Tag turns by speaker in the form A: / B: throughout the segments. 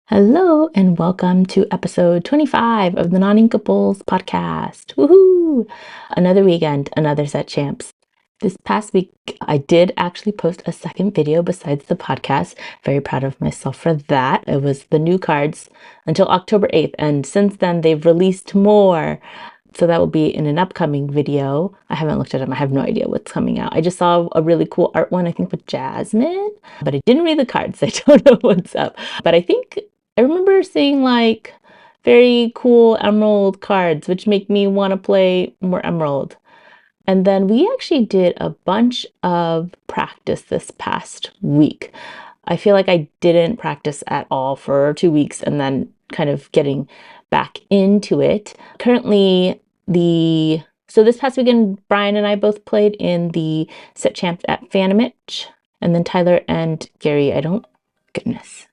A: Hello and welcome to episode 25 of the Noninkables podcast. Woohoo! Another weekend, another set champs. This past week, I did actually post a second video besides the podcast. Very proud of myself for that. It was the new cards until October 8th, and since then they've released more. So that will be in an upcoming video. I haven't looked at them. I have no idea what's coming out. I just saw a really cool art one, I think with Jasmine, but I didn't read the cards. I don't know what's up. But I remember seeing like very cool emerald cards, which make me want to play more emerald. And then we actually did a bunch of practice this past week. I feel like I didn't practice at all for 2 weeks and then kind of getting back into it. Currently, so this past weekend, Brian and I both played in the set champs at Fanimich. And then Tyler and Gary, goodness.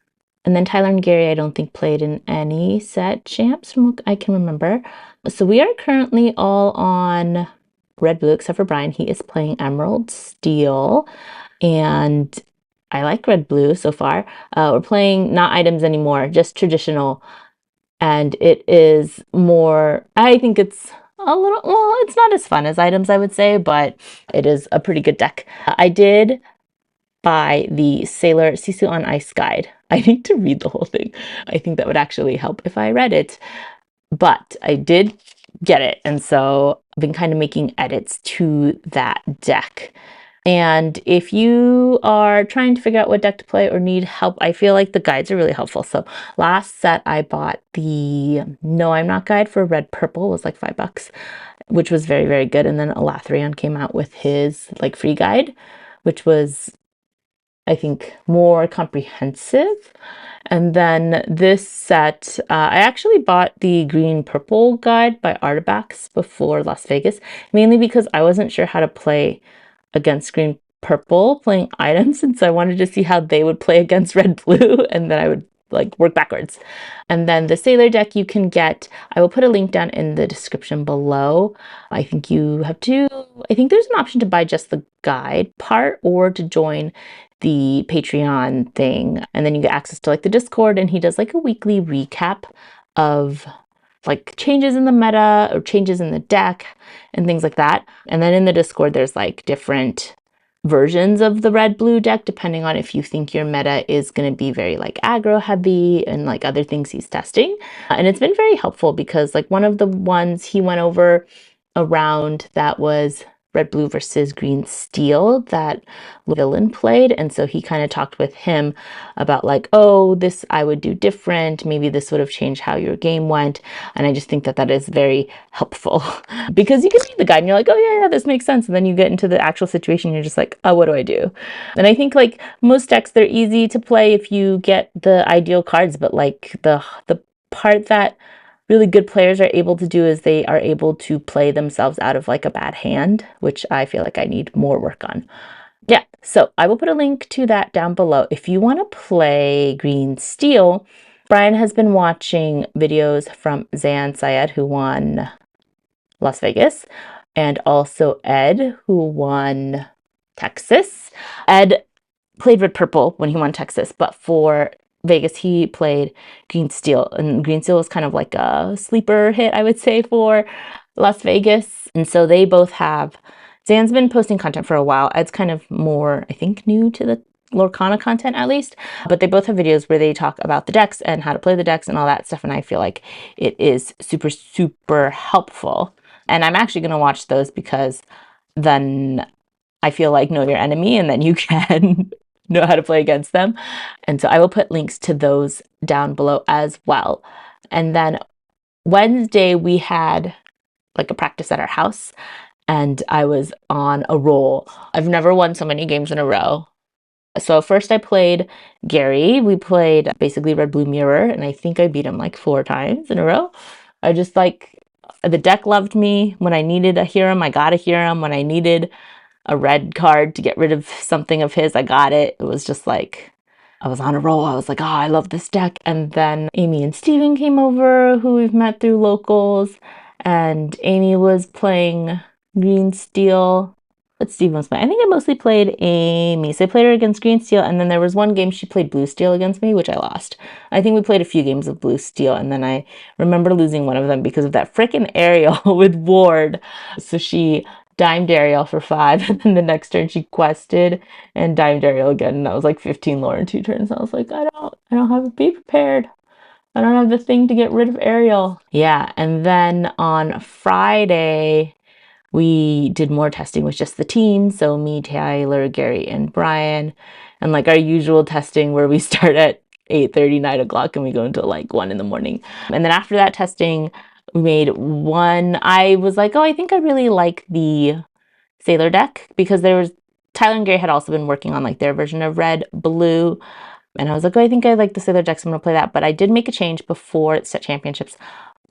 A: And then Tyler and Gary, I don't think played in any set champs from what I can remember. So we are currently all on red blue, except for Brian. He is playing emerald steel. And I like red blue so far. We're playing not items anymore, just traditional. And it is more, I think it's a little, well, it's not as fun as items, I would say, but it is a pretty good deck. I did buy the Sailor Sisu on Ice guide. I need to read the whole thing. I think that would actually help if I read it. But I did get it. And so I've been kind of making edits to that deck. And if you are trying to figure out what deck to play or need help, I feel like the guides are really helpful. So last set I bought the No I'm Not guide for red purple. It was like $5, which was very, very good. And then Elathrion came out with his like free guide, which was, I think, more comprehensive. And then this set, I actually bought the green purple guide by Artifacts before Las Vegas, mainly because I wasn't sure how to play against green purple playing items, and so I wanted to see how they would play against red blue, and then I would like work backwards. And then the Sailor deck you can get, I will put a link down in the description below. I think there's an option to buy just the guide part or to join the Patreon thing, and then you get access to like the Discord, and he does like a weekly recap of like changes in the meta or changes in the deck and things like that. And then in the Discord, there's like different versions of the red blue deck, depending on if you think your meta is going to be very like aggro heavy and like other things he's testing. And it's been very helpful because like one of the ones he went over around that was red blue versus green steel that villain played, and so he kind of talked with him about like, oh, this I would do different, maybe this would have changed how your game went. And I just think that that is very helpful because you can read the guide and you're like, oh yeah, this makes sense, and then you get into the actual situation and you're just like, oh, what do I do? And I think like most decks, they're easy to play if you get the ideal cards, but like the part that really good players are able to do is they are able to play themselves out of like a bad hand, which I feel like I need more work on. Yeah, so I will put a link to that down below. If you want to play green steel, Brian has been watching videos from Zan Syed, who won Las Vegas, and also Ed, who won Texas. Ed played red purple when he won Texas, but for Vegas, he played green steel, and green steel was kind of like a sleeper hit, I would say, for Las Vegas. And so they both have, Zan's been posting content for a while. Ed's kind of more, I think, new to the Lorcana content at least, but they both have videos where they talk about the decks and how to play the decks and all that stuff. And I feel like it is super, super helpful. And I'm actually going to watch those because then I feel like know your enemy and then you can know how to play against them. And so I will put links to those down below as well. And then Wednesday we had like a practice at our house and I was on a roll. I've never won so many games in a row. So first I played Gary. We played basically red blue mirror and I think I beat him like 4 times in a row. I just like, the deck loved me. When I needed a hero, I got a hero. When I needed a red card to get rid of something of his, I got it. It was just like, I was on a roll. I was like, oh, I love this deck. And then Amy and Steven came over, who we've met through locals, and Amy was playing green steel. But Steve was playing. I think I mostly played Amy. So I played her against Green Steel, and then there was one game she played Blue Steel against me, which I lost. I think we played a few games of Blue Steel, and then I remember losing one of them because of that frickin' aerial with Ward. So she dimed aerial for 5, and then the next turn she quested and dimed aerial again, and that was like 15 lore in 2 turns. I was like, I don't have to be prepared. I don't have the thing to get rid of aerial. Yeah, and then on Friday we did more testing with just the teens. So me, Tyler, Gary, and Brian, and like our usual testing where we start at 8:30, 9 o'clock, and we go until like 1 in the morning. And then after that testing, we made one. I was like, oh, I think I really like the Sailor deck because there was Tyler and Gary had also been working on like their version of red, blue. And I was like, oh, I think I like the Sailor deck, so I'm gonna play that. But I did make a change before set championships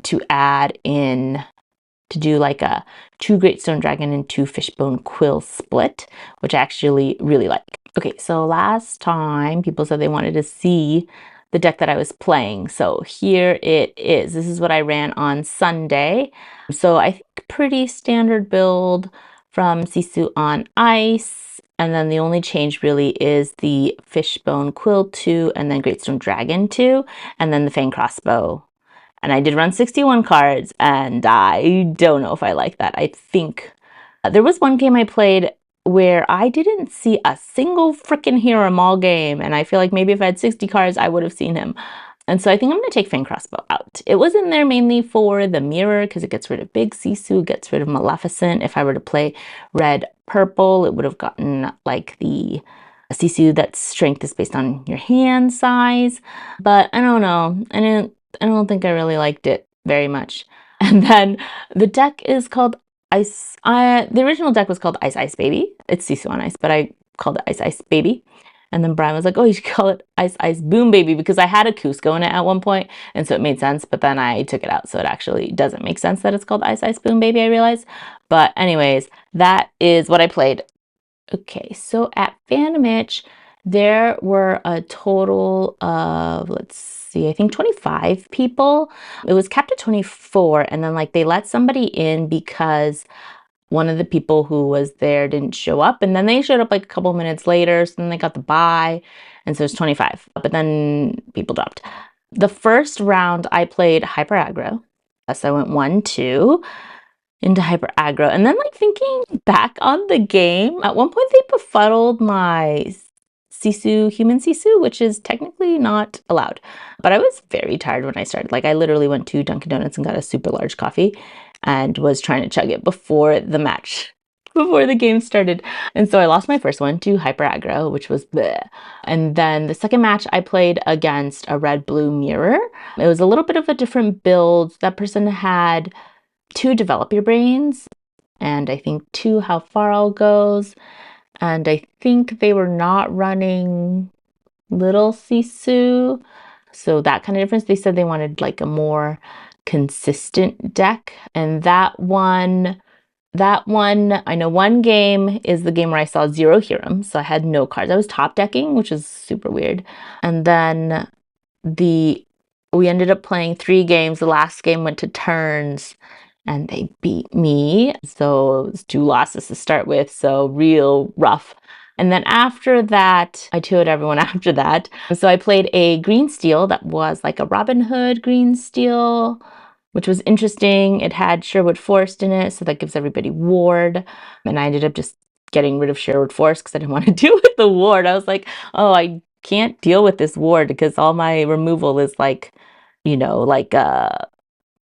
A: to add in to do like a 2 Great Stone Dragon and 2 Fishbone Quill split, which I actually really like. Okay, so last time people said they wanted to see the deck that I was playing. So here it is. This is what I ran on Sunday. So I think pretty standard build from Sisu on ice. And then the only change really is the Fishbone Quill 2 and then Great Stone Dragon 2 and then the Fang Crossbow. And I did run 61 cards, and I don't know if I like that. I think there was one game I played where I didn't see a single freaking Hiram all game, and I feel like maybe if I had 60 cards, I would have seen him. And so I think I'm going to take Fang Crossbow out. It was in there mainly for the mirror because it gets rid of Big Sisu, gets rid of Maleficent. If I were to play red purple, it would have gotten like the Sisu that strength is based on your hand size. But I don't know. I don't think I really liked it very much. And then the deck is called Ice. The original deck was called Ice Ice Baby. It's Sisu on Ice, but I called it Ice Ice Baby. And then Brian was like, oh, you should call it Ice Ice Boom Baby because I had a Cusco in it at one point, and so it made sense, but then I took it out, so it actually doesn't make sense that it's called Ice Ice Boom Baby, I realized. But anyways, that is what I played. Okay, so at Phantom Itch, there were a total of, let's see, I think 25 people. It was capped at 24, and then like they let somebody in because one of the people who was there didn't show up, and then they showed up like a couple minutes later, so then they got the bye, and so it's 25, but then people dropped. The first round I played Hyper Aggro, so I went 1-2 into Hyper Aggro, and then like thinking back on the game, at one point they befuddled my Sisu, human Sisu, which is technically not allowed. But I was very tired when I started. Like I literally went to Dunkin' Donuts and got a super large coffee and was trying to chug it before the match, before the game started. And so I lost my first one to Hyper Aggro, which was bleh. And then the second match I played against a red-blue mirror. It was a little bit of a different build. That person had 2 develop your brains, and I think 2 how far all goes. And I think they were not running little Sisu. So that kind of difference. They said they wanted like a more consistent deck. And that one, I know one game is the game where I saw 0 Hiram. So I had no cards. I was top decking, which is super weird. And then we ended up playing 3 games. The last game went to turns and they beat me. So it was 2 losses to start with. So real rough. And then after that, I 2'd everyone after that. So I played a green steel that was like a Robin Hood green steel, which was interesting. It had Sherwood Forest in it, so that gives everybody ward. And I ended up just getting rid of Sherwood Forest because I didn't want to deal with the ward. I was like, oh, I can't deal with this ward because all my removal is like, you know, like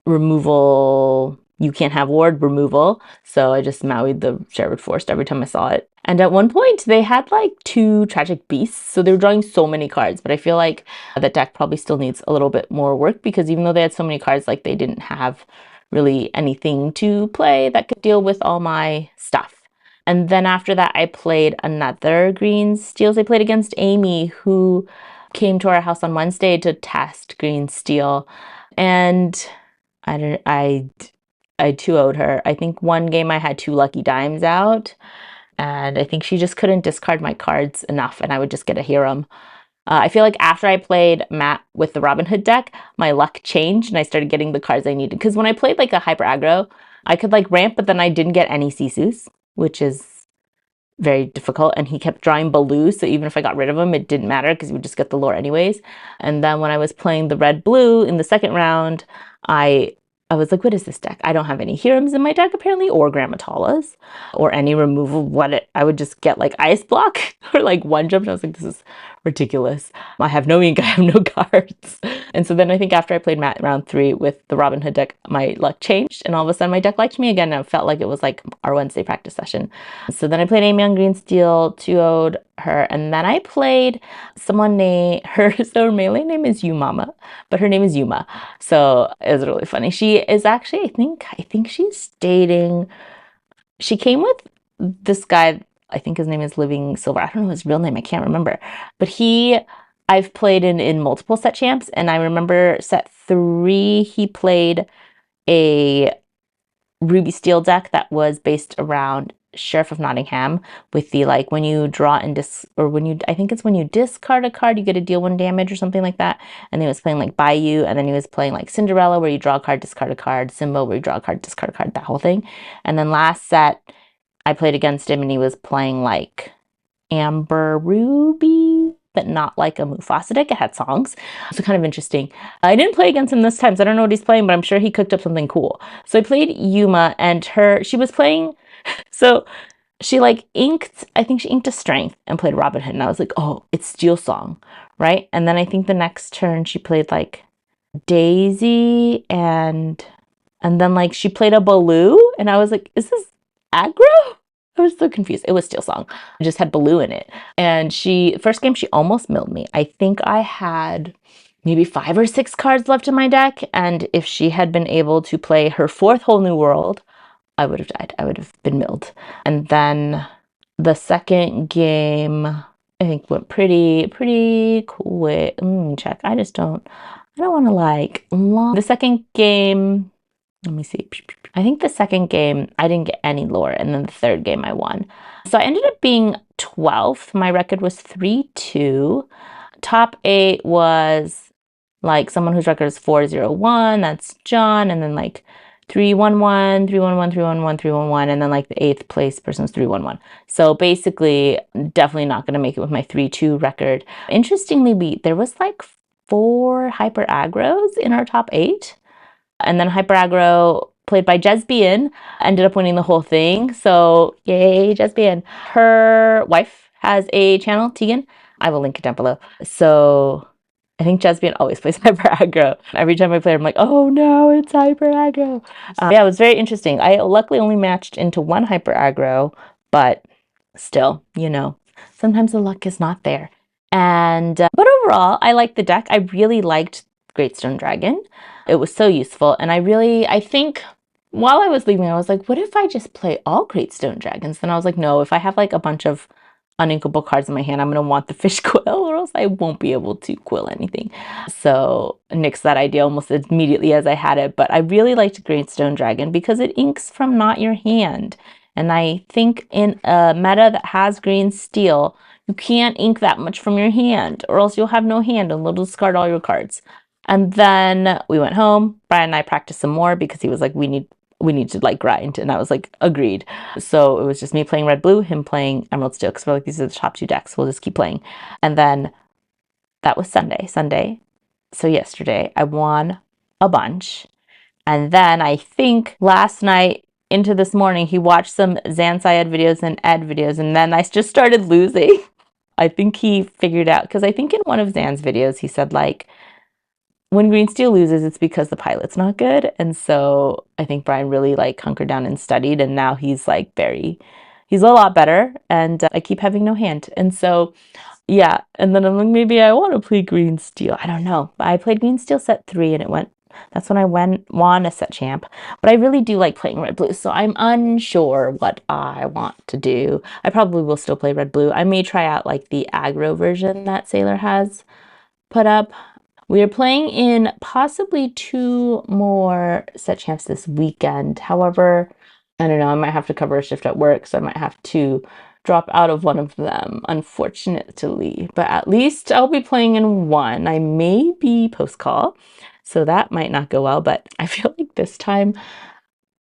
A: removal, you can't have ward removal. So I just Maui'd the Sherwood Forest every time I saw it. And at one point they had like 2 tragic beasts. So they were drawing so many cards, but I feel like that deck probably still needs a little bit more work because even though they had so many cards, like they didn't have really anything to play that could deal with all my stuff. And then after that, I played another green steels. I played against Amy, who came to our house on Wednesday to test green steel. And I 2-0'd her. I think one game I had 2 lucky dimes out, and I think she just couldn't discard my cards enough, and I would just get a Hiram. I feel like after I played Matt with the Robin Hood deck, my luck changed, and I started getting the cards I needed. Because when I played like a Hyper Aggro, I could like ramp, but then I didn't get any Sisus, which is very difficult, and he kept drawing blue, so even if I got rid of him, it didn't matter because he would just get the lore anyways. And then when I was playing the red blue in the second round, I was like, what is this deck? I don't have any Hirams in my deck apparently, or Gramatalas, or any removal. I would just get like Ice Block or like one jump, and I was like, this is ridiculous. I have no ink, I have no cards. And so then I think after I played round 3 with the Robin Hood deck, my luck changed, and all of a sudden my deck liked me again, and it felt like it was like our Wednesday practice session. So then I played Amy on Green Steel, 2-0'd her, and then I played someone named her, so her melee name is Yumama, but her name is Yuma. So it was really funny. She is actually, I think she's dating, she came with this guy, I think his name is Living Silver. I don't know his real name, I can't remember. But I've played in multiple set champs, and I remember set 3, he played a Ruby Steel deck that was based around Sheriff of Nottingham with the like when you draw and I think it's when you discard a card, you get to deal 1 damage or something like that. And he was playing like Bayou, and then he was playing like Cinderella where you draw a card, discard a card, Simba where you draw a card, discard a card, that whole thing. And then last set I played against him, and he was playing like Amber Ruby, but not like a Mufasa deck. It had songs. So kind of interesting. I didn't play against him this time, so I don't know what he's playing, but I'm sure he cooked up something cool. So I played Yuma, and she was playing, so she like I think she inked a Strength and played Robin Hood, and I was like, oh, it's Steel Song, right? And then I think the next turn she played like Daisy, and then like she played a Baloo, and I was like, is this aggro? I was so confused. It was Steel Song. I just had Baloo in it. And first game, she almost milled me. I think I had maybe 5 or 6 cards left in my deck. And if she had been able to play her 4th Whole New World, I would have died. I would have been milled. And then the second game, I think went pretty quick. Check. I don't want to like long. The second game, let me see. I think the second game, I didn't get any lore, and then the third game I won. So I ended up being 12th. My record was 3-2. Top 8 was like someone whose record is 4-0-1. That's John. And then like 3-1-1, 3-1-1, 3-1-1, 3-1-1. And then like the 8th place person was 3-1-1. So basically, definitely not going to make it with my 3-2 record. Interestingly, there was like 4 hyper aggros in our top 8. And then Hyper Aggro, played by Jesbian, ended up winning the whole thing. So yay, Jesbian. Her wife has a channel, Tegan. I will link it down below. So I think Jesbian always plays Hyper Aggro. Every time I play her, I'm like, oh no, it's Hyper Aggro. Yeah, it was very interesting. I luckily only matched into 1 Hyper Aggro, but still, sometimes the luck is not there. And but overall, I liked the deck. I really liked Great Stone Dragon. It was so useful, and I think while I was leaving, I was like, what if I just play all Great Stone Dragons? Then I was like, no, if I have like a bunch of uninkable cards in my hand, I'm going to want the fish quill, or else I won't be able to quill anything. So nixed that idea almost immediately as I had it, but I really liked Great Stone Dragon because it inks from not your hand. And I think in a meta that has green steel, you can't ink that much from your hand, or else you'll have no hand and they'll discard all your cards. And then we went home. Brian and I practiced some more because he was like, we need to like grind. And I was like, agreed. So it was just me playing red blue, him playing emerald steel, because we're like, these are the top 2 decks. We'll just keep playing. And then that was Sunday. So yesterday I won a bunch. And then I think last night into this morning, he watched some Zancyad videos and Ed videos. And then I just started losing. I think he figured out, because I think in one of Zan's videos, he said like, when Green Steel loses, it's because the pilot's not good. And so I think Brian really like hunkered down and studied, and now he's like he's a lot better, and I keep having no hand. And so yeah, and then I'm like, maybe I want to play Green Steel. I don't know. I played Green Steel set 3, and that's when I won a set champ. But I really do like playing red blue, so I'm unsure what I want to do. I probably will still play red blue. I may try out like the aggro version that Sailor has put up. We are playing in possibly 2 more set champs this weekend. However, I don't know, I might have to cover a shift at work, so I might have to drop out of one of them, unfortunately. But at least I'll be playing in 1. I may be post-call, so that might not go well, but I feel like this time,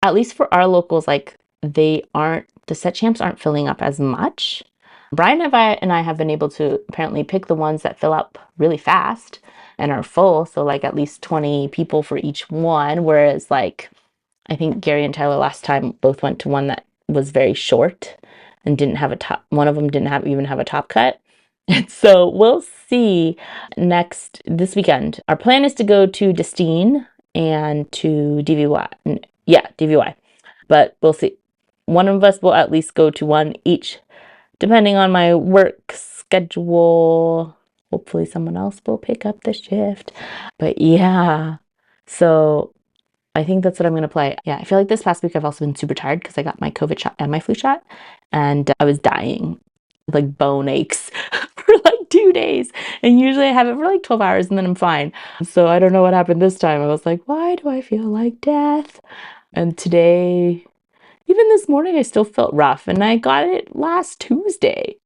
A: at least for our locals, like they aren't the set champs aren't filling up as much. Brian and I have been able to apparently pick the ones that fill up really fast and are full. So like at least 20 people for each one. Whereas like, I think Gary and Tyler last time both went to one that was very short and didn't have a top. One of them didn't even have a top cut. And so we'll see this weekend. Our plan is to go to Destine and to DVY. Yeah, DVY. But we'll see. One of us will at least go to one each, depending on my work schedule. Hopefully someone else will pick up the shift. But yeah, so I think that's what I'm going to play. Yeah, I feel like this past week I've also been super tired because I got my COVID shot and my flu shot, and I was dying, like bone aches for like 2 days. And usually I have it for like 12 hours and then I'm fine. So I don't know what happened this time. I was like, why do I feel like death? And today, even this morning, I still felt rough, and I got it last Tuesday.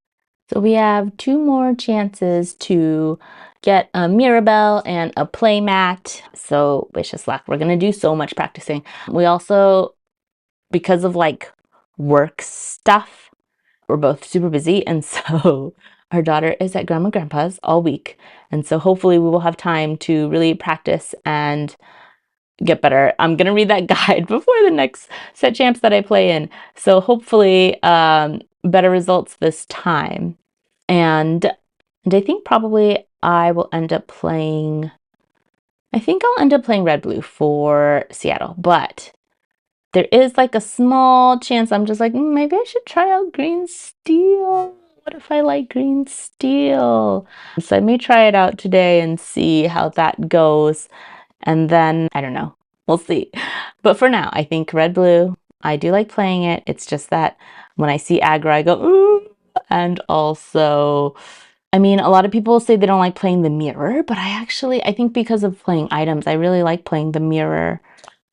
A: So we have 2 more chances to get a Mirabelle and a playmat. So wish us luck. We're going to do so much practicing. We also, because of like work stuff, we're both super busy. And so our daughter is at Grandma and Grandpa's all week. And so hopefully we will have time to really practice and get better. I'm going to read that guide before the next set champs that I play in. So hopefully better results this time. And I think probably I will end up playing, I think I'll end up playing red blue for Seattle, but there is like a small chance I'm just like, maybe I should try out green steel. What if I like green steel? So I may try it out today and see how that goes. And then, I don't know, we'll see. But for now, I think red blue, I do like playing it. It's just that when I see aggro, I go, ooh. And also, I mean, a lot of people say they don't like playing the mirror, but I think because of playing items, I really like playing the mirror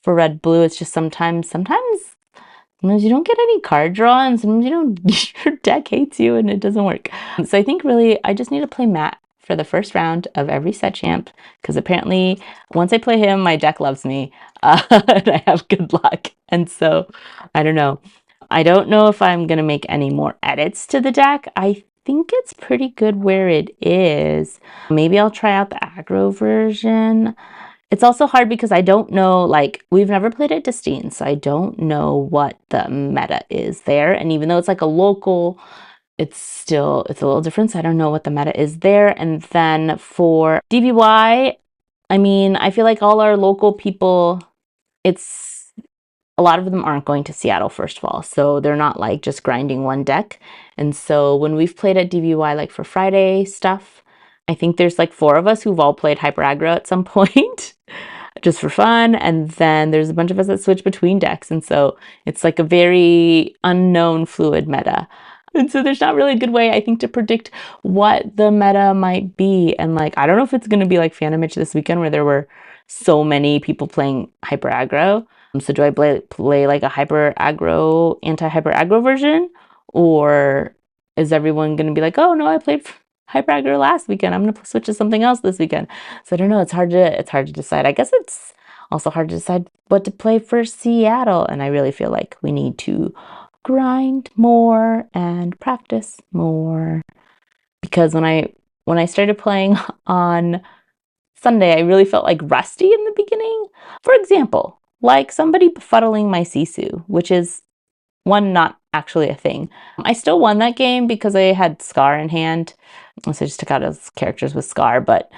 A: for red blue. It's just sometimes you don't get any card draw, and sometimes you don't, your deck hates you and it doesn't work. So I think really I just need to play Matt for the first round of every set champ, because apparently once I play him, my deck loves me and I have good luck. And so I don't know. I don't know if I'm going to make any more edits to the deck. I think it's pretty good where it is. Maybe I'll try out the aggro version. It's also hard because I don't know, like, we've never played at Destine, so I don't know what the meta is there. And even though it's like a local, it's a little different. So I don't know what the meta is there. And then for DVY, I mean, I feel like all our local people, a lot of them aren't going to Seattle, first of all. So they're not like just grinding one deck. And so when we've played at DVY, like for Friday stuff, I think there's like 4 of us who've all played hyper aggro at some point just for fun. And then there's a bunch of us that switch between decks. And so it's like a very unknown fluid meta. And so there's not really a good way, I think, to predict what the meta might be. And like, I don't know if it's going to be like Phantom Mitch this weekend where there were so many people playing hyper aggro. So do I play like a hyper aggro, anti-hyper aggro version? Or is everyone going to be like, oh no, I played hyper aggro last weekend, I'm going to switch to something else this weekend? So I don't know. It's hard to decide. I guess it's also hard to decide what to play for Seattle. And I really feel like we need to grind more and practice more, because when I started playing on Sunday, I really felt like rusty in the beginning. For example, like somebody befuddling my Sisu, which is not actually a thing. I still won that game because I had Scar in hand. So I just took out his characters with Scar, but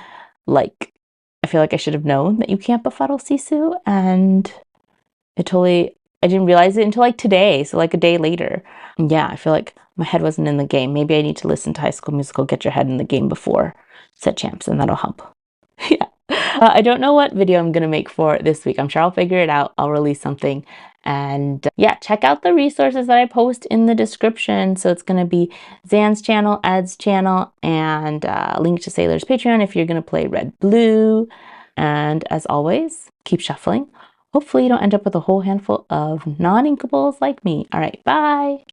A: like, I feel like I should have known that you can't befuddle Sisu, and I didn't realize it until like today, so like a day later. Yeah, I feel like my head wasn't in the game. Maybe I need to listen to High School Musical, Get Your Head in the Game before set champs, and that'll help. Yeah. I don't know what video I'm going to make for this week. I'm sure I'll figure it out. I'll release something. And yeah, check out the resources that I post in the description. So it's going to be Zan's channel, Ed's channel, and a link to Sailor's Patreon if you're going to play red blue. And as always, keep shuffling. Hopefully you don't end up with a whole handful of non-inkables like me. All right, bye.